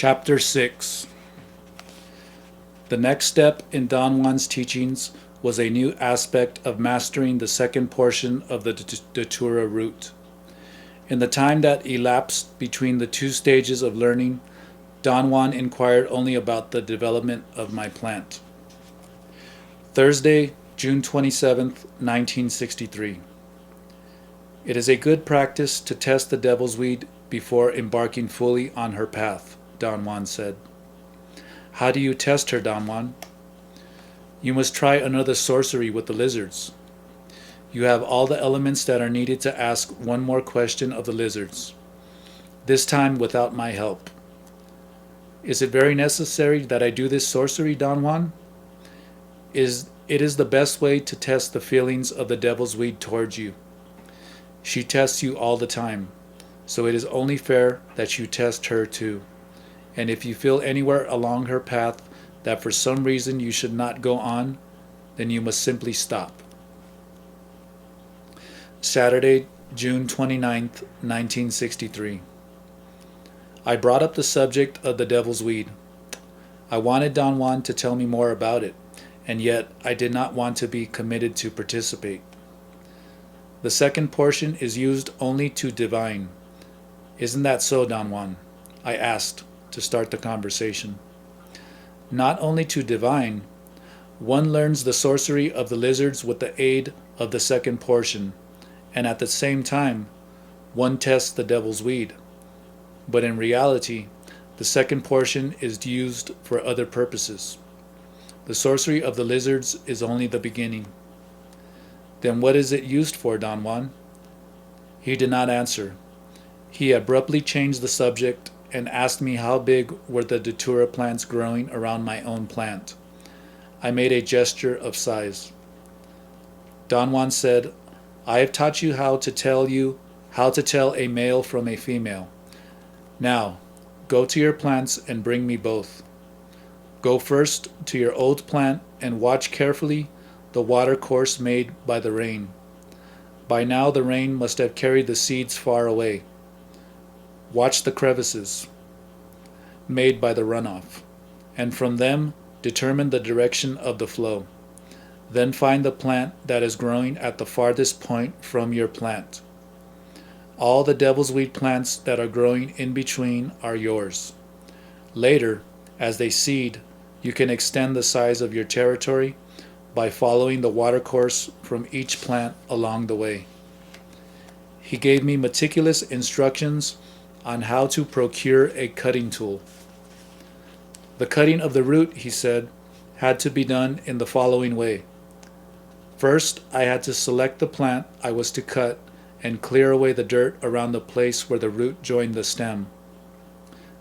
Chapter 6. The next step in Don Juan's teachings was a new aspect of mastering the second portion of the Datura route. In the time that elapsed between the two stages of learning, Don Juan inquired only about the development of my plant. Thursday, June 27th, 1963. It is a good practice to test the devil's weed before embarking fully on her path, Don Juan said. How do you test her, Don Juan? You must try another sorcery with the lizards. You have all the elements that are needed to ask one more question of the lizards, this time without my help. Is it very necessary that I do this sorcery, Don Juan? It is the best way to test the feelings of the devil's weed towards you. She tests you all the time, so it is only fair that you test her too. And if you feel anywhere along her path that for some reason you should not go on, then you must simply stop. Saturday, June 29th, 1963. I brought up the subject of the devil's weed. I wanted Don Juan to tell me more about it, and yet I did not want to be committed to participate. The second portion is used only to divine. Isn't that so, Don Juan? I asked to start the conversation. Not only to divine, one learns the sorcery of the lizards with the aid of the second portion, and at the same time, one tests the devil's weed. But in reality, the second portion is used for other purposes. The sorcery of the lizards is only the beginning. Then what is it used for, Don Juan? He did not answer. He abruptly changed the subject and asked me how big were the datura plants growing around my own plant. I made a gesture of size. Don Juan said, I have taught you how to tell a male from a female. Now, go to your plants and bring me both. Go first to your old plant and watch carefully the water course made by the rain. By now the rain must have carried the seeds far away. Watch the crevices made by the runoff, and from them determine the direction of the flow. Then find the plant that is growing at the farthest point from your plant. All the devil's weed plants that are growing in between are yours. Later, as they seed, you can extend the size of your territory by following the watercourse from each plant along the way. He gave me meticulous instructions on how to procure a cutting tool. The cutting of the root, he said, had to be done in the following way. First, I had to select the plant I was to cut and clear away the dirt around the place where the root joined the stem.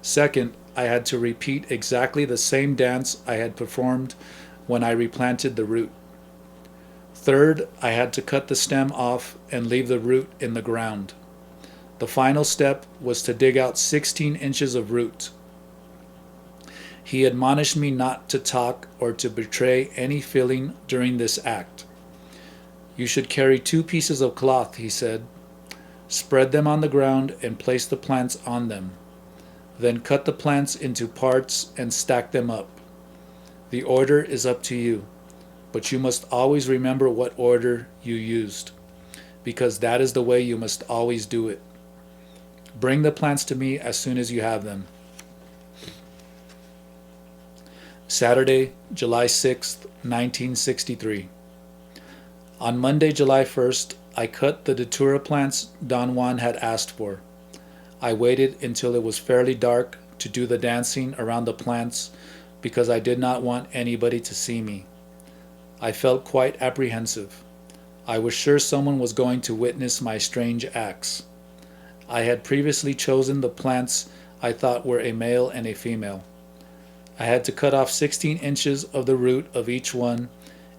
Second, I had to repeat exactly the same dance I had performed when I replanted the root. Third, I had to cut the stem off and leave the root in the ground. The final step was to dig out 16 inches of root. He admonished me not to talk or to betray any feeling during this act. You should carry 2 pieces of cloth, he said. Spread them on the ground and place the plants on them. Then cut the plants into parts and stack them up. The order is up to you, but you must always remember what order you used, because that is the way you must always do it. Bring the plants to me as soon as you have them. Saturday, July 6th, 1963. On Monday, July 1st, I cut the datura plants Don Juan had asked for. I waited until it was fairly dark to do the dancing around the plants because I did not want anybody to see me. I felt quite apprehensive. I was sure someone was going to witness my strange acts. I had previously chosen the plants I thought were a male and a female. I had to cut off 16 inches of the root of each one,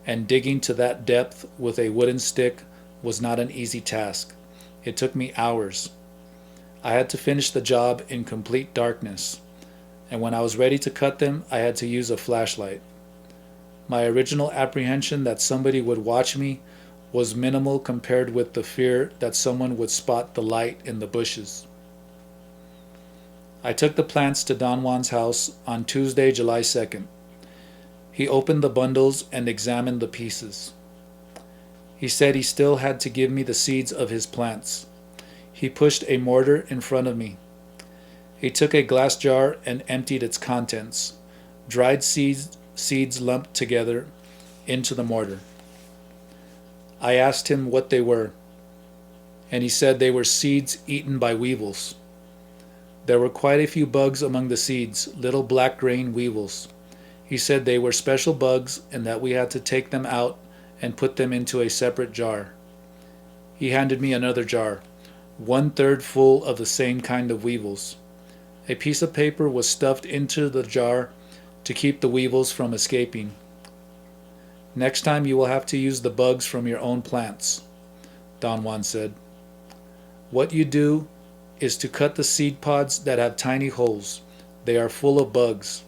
and digging to that depth with a wooden stick was not an easy task. It took me hours. I had to finish the job in complete darkness, and when I was ready to cut them, I had to use a flashlight. My original apprehension that somebody would watch me was minimal compared with the fear that someone would spot the light in the bushes. I took the plants to Don Juan's house on Tuesday, July 2nd. He opened the bundles and examined the pieces. He said he still had to give me the seeds of his plants. He pushed a mortar in front of me. He took a glass jar and emptied its contents, dried seeds lumped together, into the mortar. I asked him what they were, and he said they were seeds eaten by weevils. There were quite a few bugs among the seeds, little black-grain weevils. He said they were special bugs and that we had to take them out and put them into a separate jar. He handed me another jar, 1/3 full of the same kind of weevils. A piece of paper was stuffed into the jar to keep the weevils from escaping. Next time you will have to use the bugs from your own plants, Don Juan said. What you do is to cut the seed pods that have tiny holes. They are full of bugs.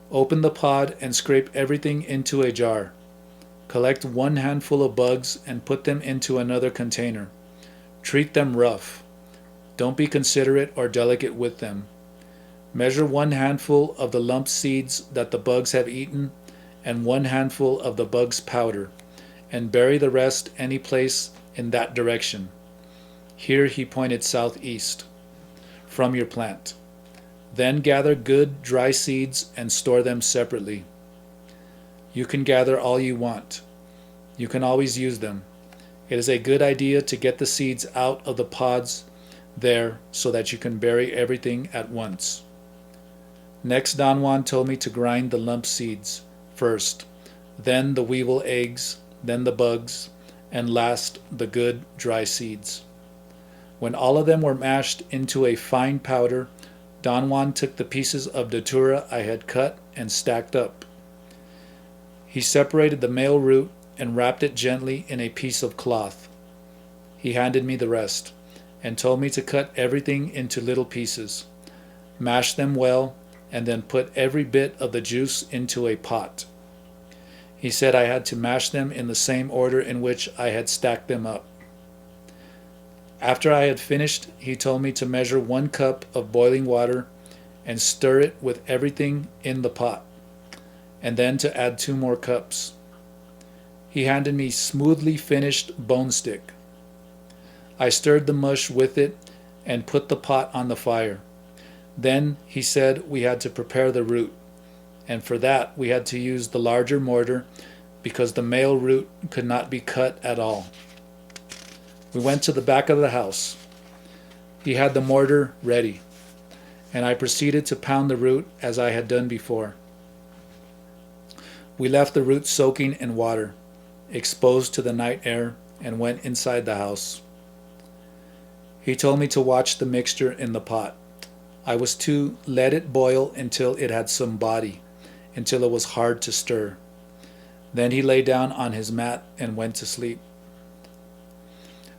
Open the pod and scrape everything into a jar. Collect 1 handful of bugs and put them into another container. Treat them rough. Don't be considerate or delicate with them. Measure 1 handful of the lumped seeds that the bugs have eaten and 1 handful of the bugs' powder, and bury the rest any place in that direction. Here he pointed southeast, from your plant. Then gather good dry seeds and store them separately. You can gather all you want. You can always use them. It is a good idea to get the seeds out of the pods there so that you can bury everything at once. Next, Don Juan told me to grind the lump seeds first, then the weevil eggs, then the bugs, and last the good dry seeds. When all of them were mashed into a fine powder, Don Juan took the pieces of datura I had cut and stacked up. He separated the male root and wrapped it gently in a piece of cloth. He handed me the rest and told me to cut everything into little pieces, mash them well, and then put every bit of the juice into a pot. He said I had to mash them in the same order in which I had stacked them up. After I had finished, he told me to measure 1 cup of boiling water and stir it with everything in the pot, and then to add 2 more cups. He handed me smoothly finished bone stick. I stirred the mush with it and put the pot on the fire. Then he said we had to prepare the root, and for that we had to use the larger mortar because the male root could not be cut at all. We went to the back of the house. He had the mortar ready, and I proceeded to pound the root as I had done before. We left the root soaking in water, exposed to the night air, and went inside the house. He told me to watch the mixture in the pot. I was to let it boil until it had some body, until it was hard to stir. Then he lay down on his mat and went to sleep.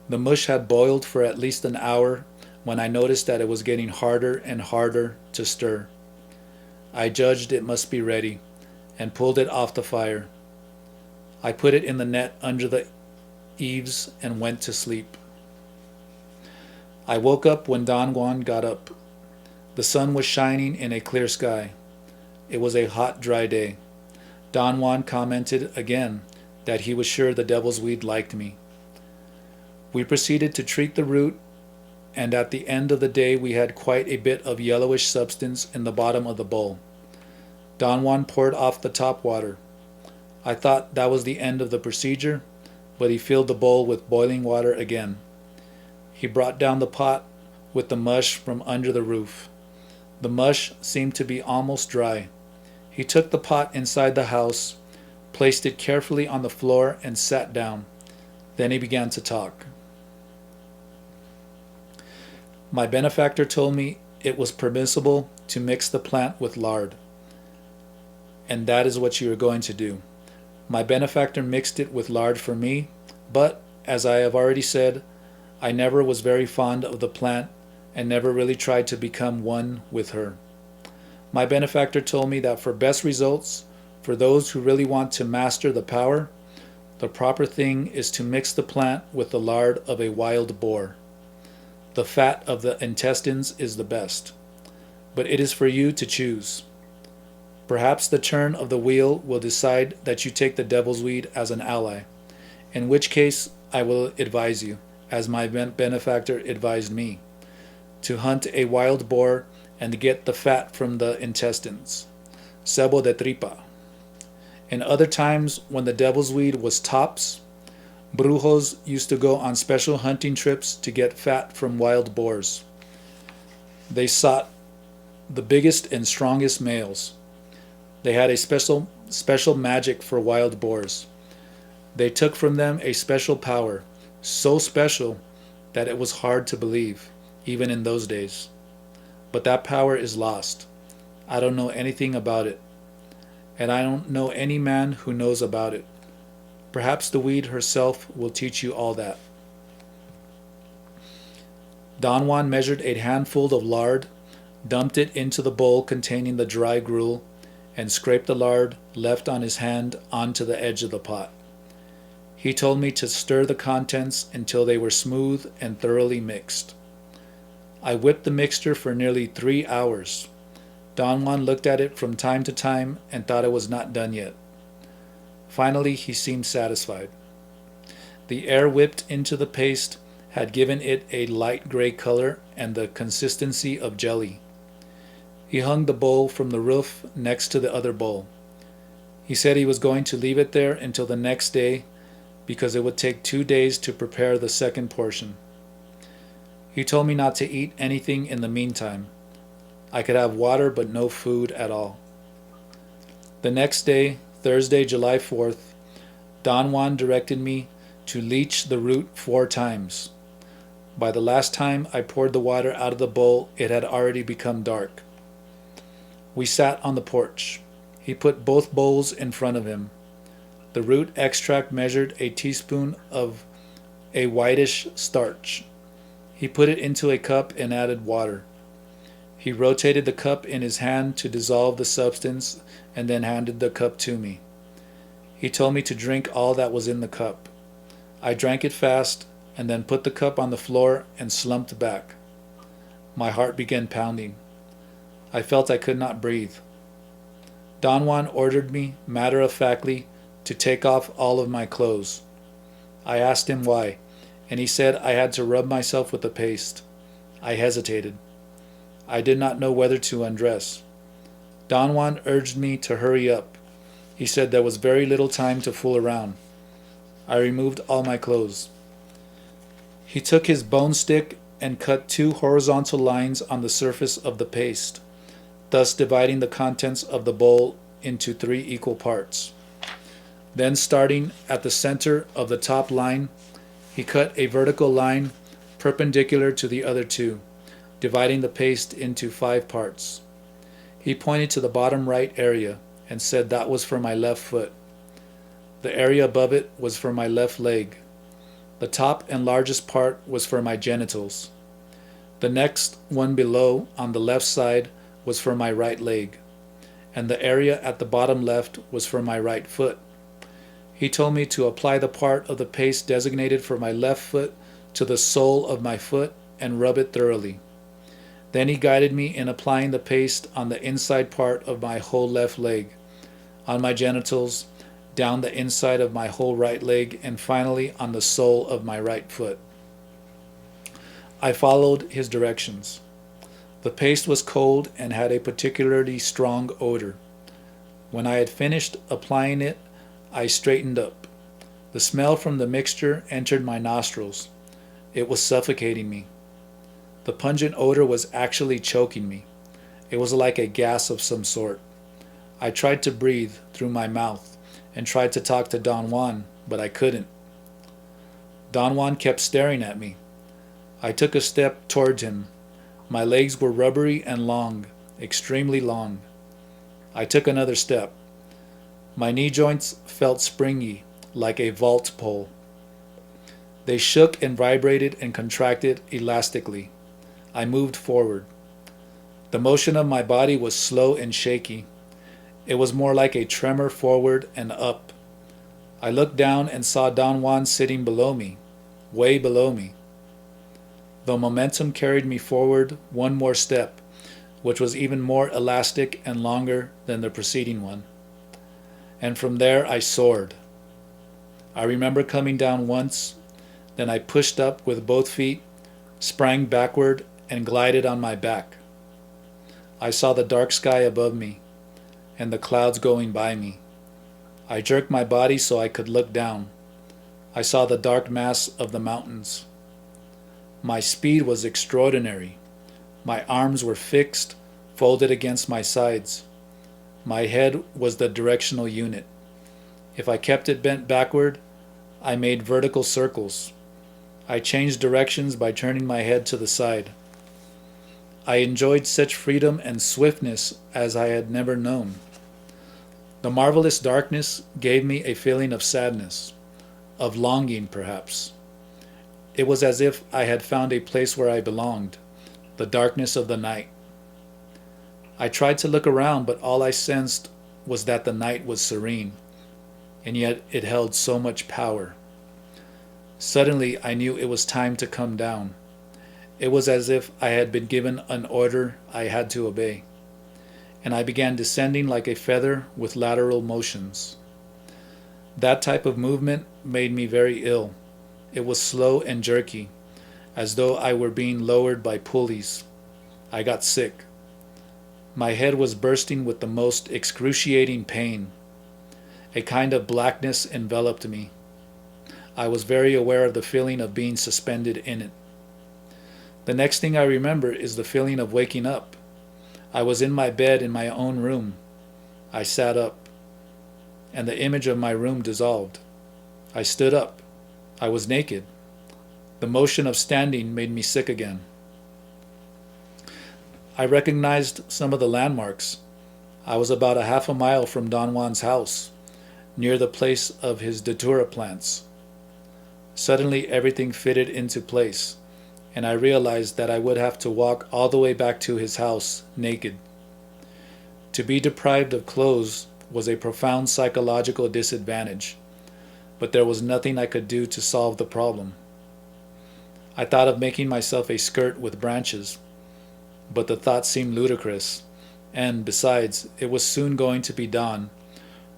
The mush had boiled for at least an hour when I noticed that it was getting harder and harder to stir. I judged it must be ready and pulled it off the fire. I put it in the net under the eaves and went to sleep. I woke up when Don Juan got up. The sun was shining in a clear sky. It was a hot, dry day. Don Juan commented again that he was sure the devil's weed liked me. We proceeded to treat the root, and at the end of the day we had quite a bit of yellowish substance in the bottom of the bowl. Don Juan poured off the top water. I thought that was the end of the procedure, but he filled the bowl with boiling water again. He brought down the pot with the mush from under the roof. The mush seemed to be almost dry. He took the pot inside the house, placed it carefully on the floor, and sat down. Then he began to talk. My benefactor told me it was permissible to mix the plant with lard, and that is what you are going to do. My benefactor mixed it with lard for me, but, as I have already said, I never was very fond of the plant and never really tried to become one with her. My benefactor told me that for best results, for those who really want to master the power, the proper thing is to mix the plant with the lard of a wild boar. The fat of the intestines is the best. but it is for you to choose. Perhaps the turn of the wheel will decide that you take the devil's weed as an ally, in which case I will advise you, as my benefactor advised me, to hunt a wild boar and get the fat from the intestines, cebo de tripa. In other times, when the devil's weed was tops, brujos used to go on special hunting trips to get fat from wild boars. They sought the biggest and strongest males. They had a special magic for wild boars. They took from them a special power, so special that it was hard to believe, even in those days. But that power is lost. I don't know anything about it, and I don't know any man who knows about it. Perhaps the weed herself will teach you all that. Don Juan measured a handful of lard, dumped it into the bowl containing the dry gruel, and scraped the lard left on his hand onto the edge of the pot. He told me to stir the contents until they were smooth and thoroughly mixed. I whipped the mixture for nearly 3 hours. Don Juan looked at it from time to time and thought it was not done yet. Finally, he seemed satisfied. The air whipped into the paste had given it a light gray color and the consistency of jelly. He hung the bowl from the roof next to the other bowl. He said he was going to leave it there until the next day because it would take 2 days to prepare the second portion. He told me not to eat anything in the meantime. I could have water but no food at all. The next day, Thursday, July 4th, Don Juan directed me to leach the root 4 times. By the last time I poured the water out of the bowl, it had already become dark. We sat on the porch. He put both bowls in front of him. The root extract measured a teaspoon of a whitish starch. He put it into a cup and added water. He rotated the cup in his hand to dissolve the substance and then handed the cup to me. He told me to drink all that was in the cup. I drank it fast and then put the cup on the floor and slumped back. My heart began pounding. I felt I could not breathe. Don Juan ordered me, matter-of-factly, to take off all of my clothes. I asked him why, and he said I had to rub myself with the paste. I hesitated. I did not know whether to undress. Don Juan urged me to hurry up. He said there was very little time to fool around. I removed all my clothes. He took his bone stick and cut 2 horizontal lines on the surface of the paste, thus dividing the contents of the bowl into 3 equal parts. Then, starting at the center of the top line, he cut a vertical line perpendicular to the other 2, dividing the paste into 5 parts. He pointed to the bottom right area and said that was for my left foot. The area above it was for my left leg. The top and largest part was for my genitals. The next one below, on the left side, was for my right leg, and the area at the bottom left was for my right foot. He told me to apply the part of the paste designated for my left foot to the sole of my foot and rub it thoroughly. Then he guided me in applying the paste on the inside part of my whole left leg, on my genitals, down the inside of my whole right leg, and finally on the sole of my right foot. I followed his directions. The paste was cold and had a particularly strong odor. When I had finished applying it, I straightened up. The smell from the mixture entered my nostrils. It was suffocating me. The pungent odor was actually choking me. It was like a gas of some sort. I tried to breathe through my mouth and tried to talk to Don Juan, but I couldn't. Don Juan kept staring at me. I took a step toward him. My legs were rubbery and long, extremely long. I took another step. My knee joints felt springy, like a vault pole. They shook and vibrated and contracted elastically. I moved forward. The motion of my body was slow and shaky. It was more like a tremor forward and up. I looked down and saw Don Juan sitting below me, way below me. The momentum carried me forward one more step, which was even more elastic and longer than the preceding one. And from there I soared. I remember coming down once, then I pushed up with both feet, sprang backward, and glided on my back. I saw the dark sky above me, and the clouds going by me. I jerked my body so I could look down. I saw the dark mass of the mountains. My speed was extraordinary. My arms were fixed, folded against my sides. My head was the directional unit. If I kept it bent backward, I made vertical circles. I changed directions by turning my head to the side. I enjoyed such freedom and swiftness as I had never known. The marvelous darkness gave me a feeling of sadness, of longing perhaps. It was as if I had found a place where I belonged, the darkness of the night. I tried to look around, but all I sensed was that the night was serene, and yet it held so much power. Suddenly I knew it was time to come down. It was as if I had been given an order I had to obey, and I began descending like a feather with lateral motions. That type of movement made me very ill. It was slow and jerky, as though I were being lowered by pulleys. I got sick. My head was bursting with the most excruciating pain. A kind of blackness enveloped me. I was very aware of the feeling of being suspended in it. The next thing I remember is the feeling of waking up. I was in my bed in my own room. I sat up, and the image of my room dissolved. I stood up. I was naked. The motion of standing made me sick again. I recognized some of the landmarks. I was about a half a mile from Don Juan's house, near the place of his datura plants. Suddenly everything fitted into place, and I realized that I would have to walk all the way back to his house naked. To be deprived of clothes was a profound psychological disadvantage, but there was nothing I could do to solve the problem. I thought of making myself a skirt with branches, but the thought seemed ludicrous, and besides, it was soon going to be dawn,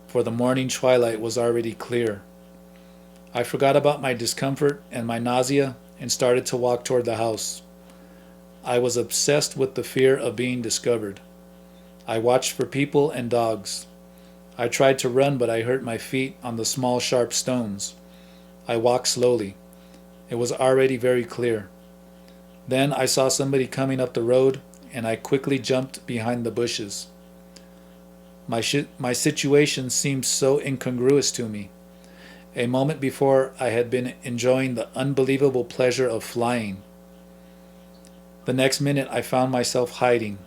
for the morning twilight was already clear. I forgot about my discomfort and my nausea and started to walk toward the house. I was obsessed with the fear of being discovered. I watched for people and dogs. I tried to run, but I hurt my feet on the small sharp stones. I walked slowly. It was already very clear. Then I saw somebody coming up the road, and I quickly jumped behind the bushes. My situation seemed so incongruous to me. A moment before, I had been enjoying the unbelievable pleasure of flying. The next minute, I found myself hiding,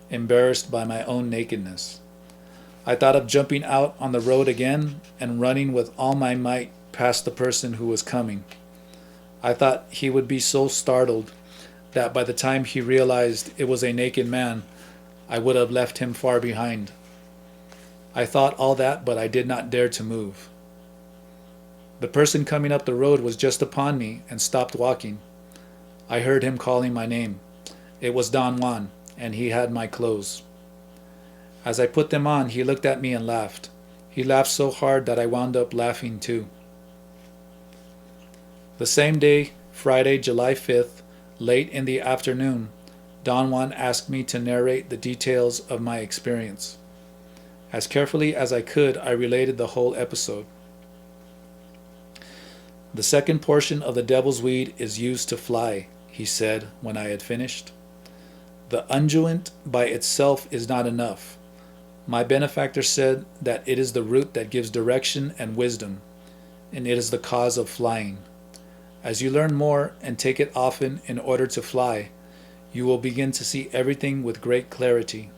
embarrassed by my own nakedness. I thought of jumping out on the road again and running with all my might past the person who was coming. I thought he would be so startled that by the time he realized it was a naked man, I would have left him far behind. I thought all that, but I did not dare to move. The person coming up the road was just upon me and stopped walking. I heard him calling my name. It was Don Juan, and he had my clothes. As I put them on, he looked at me and laughed. He laughed so hard that I wound up laughing too. The same day, Friday, July 5th, late in the afternoon, Don Juan asked me to narrate the details of my experience. As carefully as I could, I related the whole episode. "The second portion of the devil's weed is used to fly," he said when I had finished. "The unguent by itself is not enough. My benefactor said that it is the root that gives direction and wisdom, and it is the cause of flying. As you learn more and take it often in order to fly, you will begin to see everything with great clarity.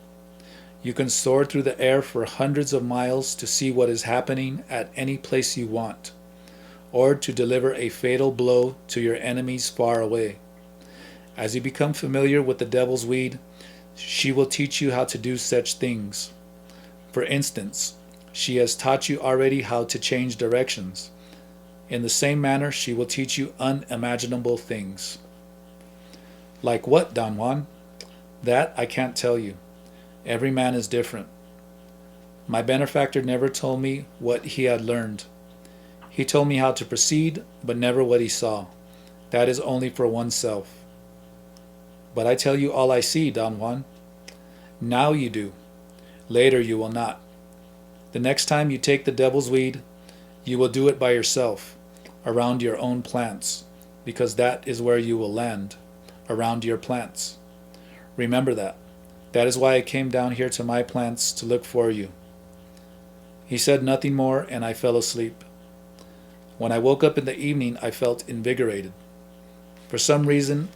You can soar through the air for hundreds of miles to see what is happening at any place you want, or to deliver a fatal blow to your enemies far away. As you become familiar with the devil's weed, she will teach you how to do such things. For instance, she has taught you already how to change directions. In the same manner, she will teach you unimaginable things." "Like what, Don Juan?" That I can't tell you. Every man is different. My benefactor never told me what he had learned. He told me how to proceed, but never what he saw. That is only for oneself. But I tell you all I see, Don Juan. Now you do. Later you will not. The next time you take the devil's weed, you will do it by yourself, around your own plants, because that is where you will land, around your plants. Remember that. That is why I came down here to my plants to look for you. He said nothing more, and I fell asleep. When I woke up in the evening, I felt invigorated. For some reason,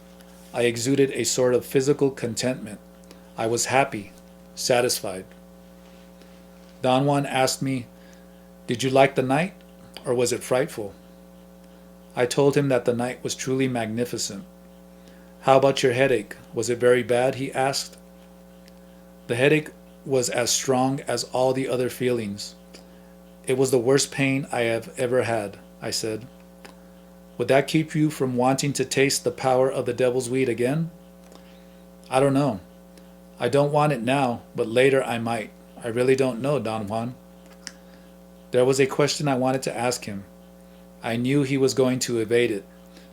I exuded a sort of physical contentment. I was happy, satisfied. Don Juan asked me, "Did you like the night, or was it frightful?" I told him that the night was truly magnificent. "How about your headache? Was it very bad?" he asked. The headache was as strong as all the other feelings. It was the worst pain I have ever had, I said. Would that keep you from wanting to taste the power of the devil's weed again? I don't know. I don't want it now, but later I might. I really don't know, Don Juan. There was a question I wanted to ask him. I knew he was going to evade it,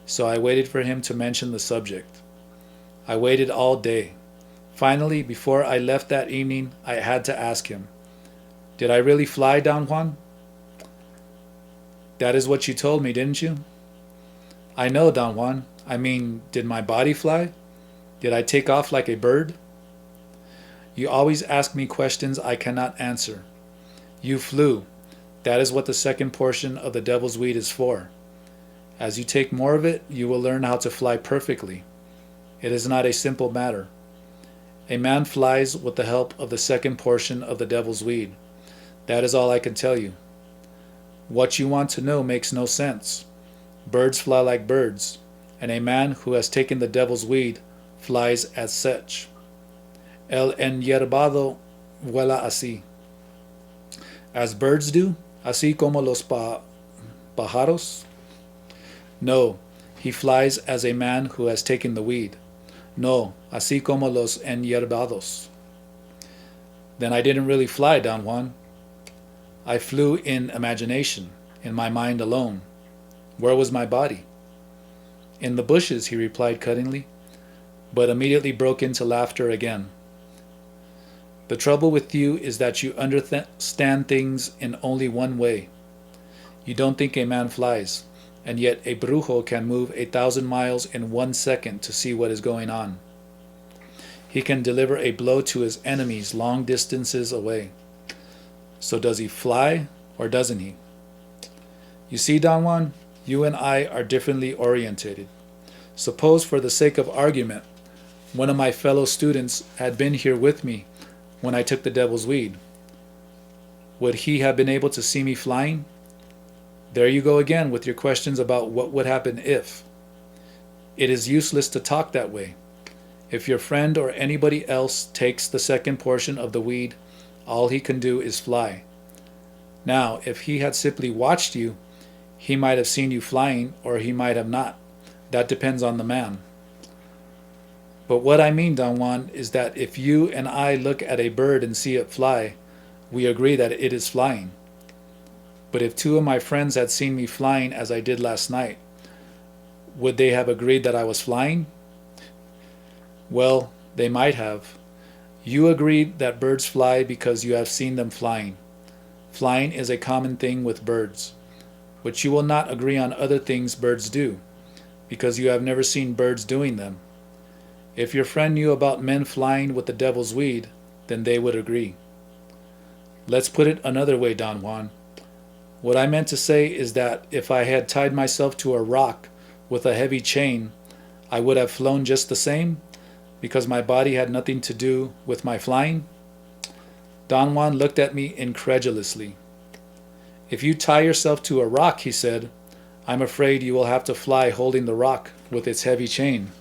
so I waited for him to mention the subject. I waited all day. Finally, before I left that evening, I had to ask him, "Did I really fly, Don Juan?" "That is what you told me, didn't you?" "I know, Don Juan. I mean, did my body fly? Did I take off like a bird?" "You always ask me questions I cannot answer. You flew. That is what the second portion of the devil's weed is for. As you take more of it, you will learn how to fly perfectly. It is not a simple matter. A man flies with the help of the second portion of the devil's weed. That is all I can tell you. What you want to know makes no sense. Birds fly like birds, and a man who has taken the devil's weed flies as such. El enyerbado vuela así. As birds do, así como los pájaros? No, he flies as a man who has taken the weed. No, así como los enyerbados. Then I didn't really fly, Don Juan. I flew in imagination, in my mind alone. Where was my body? In the bushes, he replied cuttingly, but immediately broke into laughter again. The trouble with you is that you understand things in only one way. You don't think a man flies, and yet a brujo can move 1,000 miles in 1 second to see what is going on. He can deliver a blow to his enemies long distances away. So does he fly, or doesn't he? You see, Don Juan, you and I are differently orientated. Suppose, for the sake of argument, one of my fellow students had been here with me when I took the devil's weed. Would he have been able to see me flying? There you go again with your questions about what would happen if. It is useless to talk that way. If your friend or anybody else takes the second portion of the weed, all he can do is fly. Now, if he had simply watched you, he might have seen you flying, or he might have not. That depends on the man. But what I mean, Don Juan, is that if you and I look at a bird and see it fly, we agree that it is flying. But if two of my friends had seen me flying as I did last night, would they have agreed that I was flying? Well, they might have. You agreed that birds fly because you have seen them flying. Flying is a common thing with birds. But you will not agree on other things birds do, because you have never seen birds doing them. If your friend knew about men flying with the devil's weed, then they would agree. Let's put it another way, Don Juan. What I meant to say is that if I had tied myself to a rock with a heavy chain, I would have flown just the same, because my body had nothing to do with my flying? Don Juan looked at me incredulously. If you tie yourself to a rock, he said, I'm afraid you will have to fly holding the rock with its heavy chain.